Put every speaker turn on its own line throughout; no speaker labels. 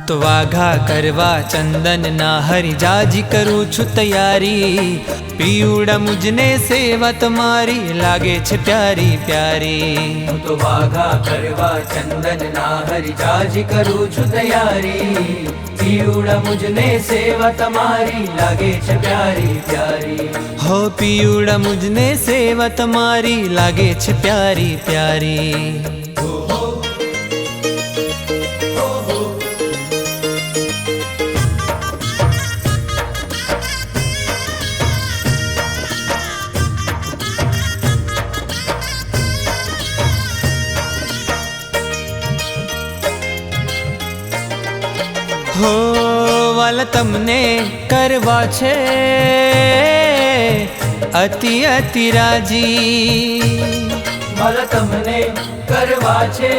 તો વાઘા કરવા ચંદન ના હરિજાજી કરું છું તૈયારી। પીવડા મુझने સેવા તમારી લાગે છે પ્યારી પ્યારી।
તો વાઘા કરવા ચંદન ના હરિજાજી કરું છું તૈયારી। પીવડા મુझने સેવા તમારી લાગે છે પ્યારી પ્યારી।
હો પીવડા મુझने સેવા તમારી લાગે છે પ્યારી પ્યારી। હો વાલા તમને કરવા છે અતિ અતિ રાજી।
વાલા તમને કરવા છે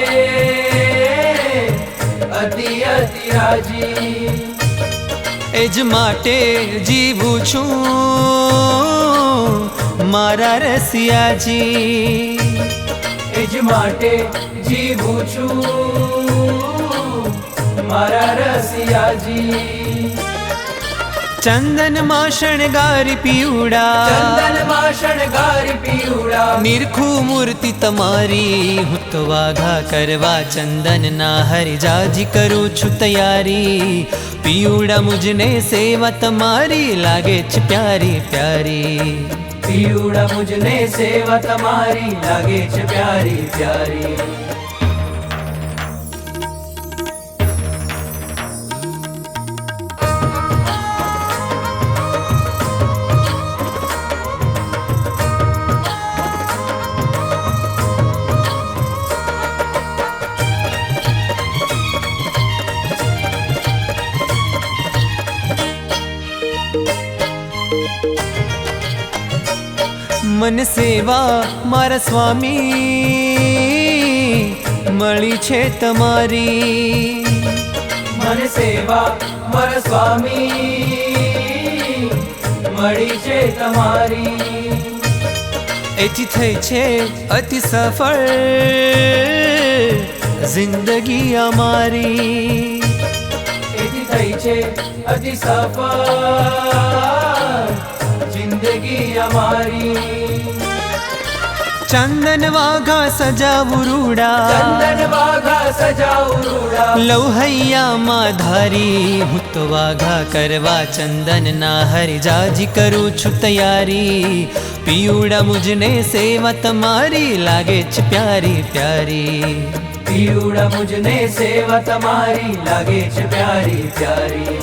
અતિ અતિ રાજી।
એજ માટે જીવું છું મારા રસિયાજી।
એજ માટે જીવું છું મારા રસિયાજી।
ચંદન માં શણગારી પીવડા
ચંદન માં શણગારી પીવડા
નિરખું મૂર્તિ તમારી। હું તો વાઘા કરવા ચંદન ના હરિજાજી કરું છું તૈયારી। પીવડા મુझने સેવા તમારી લાગે છે પ્યારી પ્યારી।
પીવડા મુझने સેવા તમારી લાગે છે પ્યારી પ્યારી।
મન સેવા મારા સ્વામી મળી છે તમારી।
મન સેવા મારા સ્વામી મળી છે તમારી।
એથી થઈ છે અતિ સફળ જિંદગી અમારી।
એથી થઈ છે અતિ સફળ જિંદગી અમારી।
ચંદન વાઘા સજાવું રૂડા
ચંદન વાઘા સજાવું રૂડા
લૌહૈયામાં ધારી। હું તો વાઘા કરવા ચંદન ના હરિજાજી કરું છું તૈયારી। પીવડા મુझने સેવા તમારી લાગે છે પ્યારી પ્યારી।
પીવડા મુझने સેવા તમારી લાગે છે પ્યારી પ્યારી।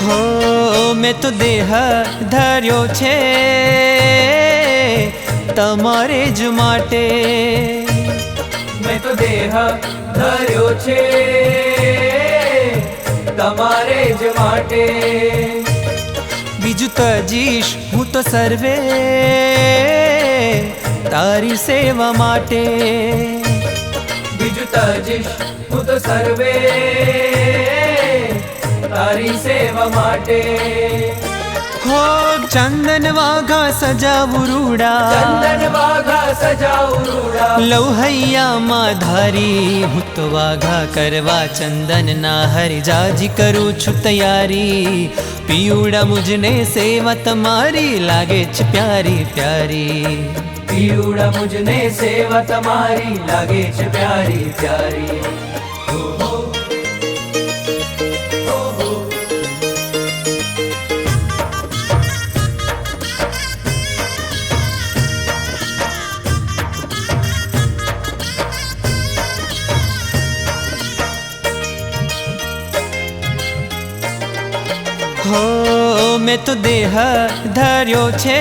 હો મેં તો દેહ ધર્યો છે તમારે જ માટે।
મેં તો દેહ ધર્યો છે તમારે જ માટે।
બીજું તજીશ હું તો સર્વે તારી સેવા માટે।
બીજું તજીશ હું તો સર્વે તારી સેવા માટે।
હો ચંદન વાઘા સજાવું રૂડા
ચંદન વાઘા સજાવું રૂડા
લૌહૈયામાં ધારી। હું તો વાઘા કરવા ચંદન ના હરિજાજી કરું છું તૈયારી। પીવડા મુझने સેવા તમારી લાગે છે પ્યારી પ્યારી।
પીવડા મુझने સેવા તમારી લાગે છે પ્યારી પ્યારી।
હો મેં તો દેહ ધર્યો છે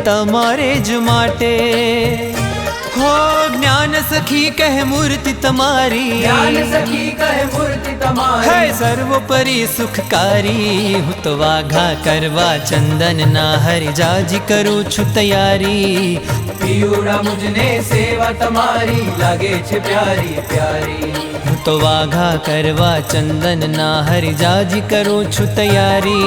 તમારે જ માટે। हो ज्ञान सखी कह मूर्ति तमारी
ज्ञान सखी कहे मूर्ति तमारी
है सर्वोपरि सुखकारी हूँ तो वाघा करवा चंदन ना हरि जाजी करूँ छु तैयारी
पियूड़ा मुझने सेवा तमारी लागे छे प्यारी प्यारी
हूँ तो वाघा करवा चंदन ना हरि जाजी करूँ छु तैयारी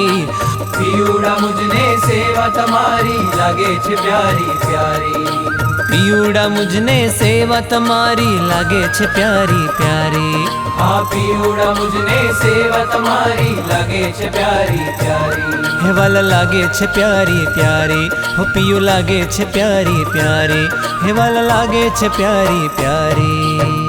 पियूड़ा मुझने सेवा तमारी लागे छे प्यारी प्यारी
पियूड़ा मुझने सेवा तमारी लागे छे प्यारी प्यारी
हाँ पियूड़ा मुझने सेवा तमारी लागे छे प्यारी प्यारी
हे वाला लागे छे प्यारी प्यारी हो पियू लागे छे प्यारी प्यारी हे वाला लागे छे प्यारी प्यारी।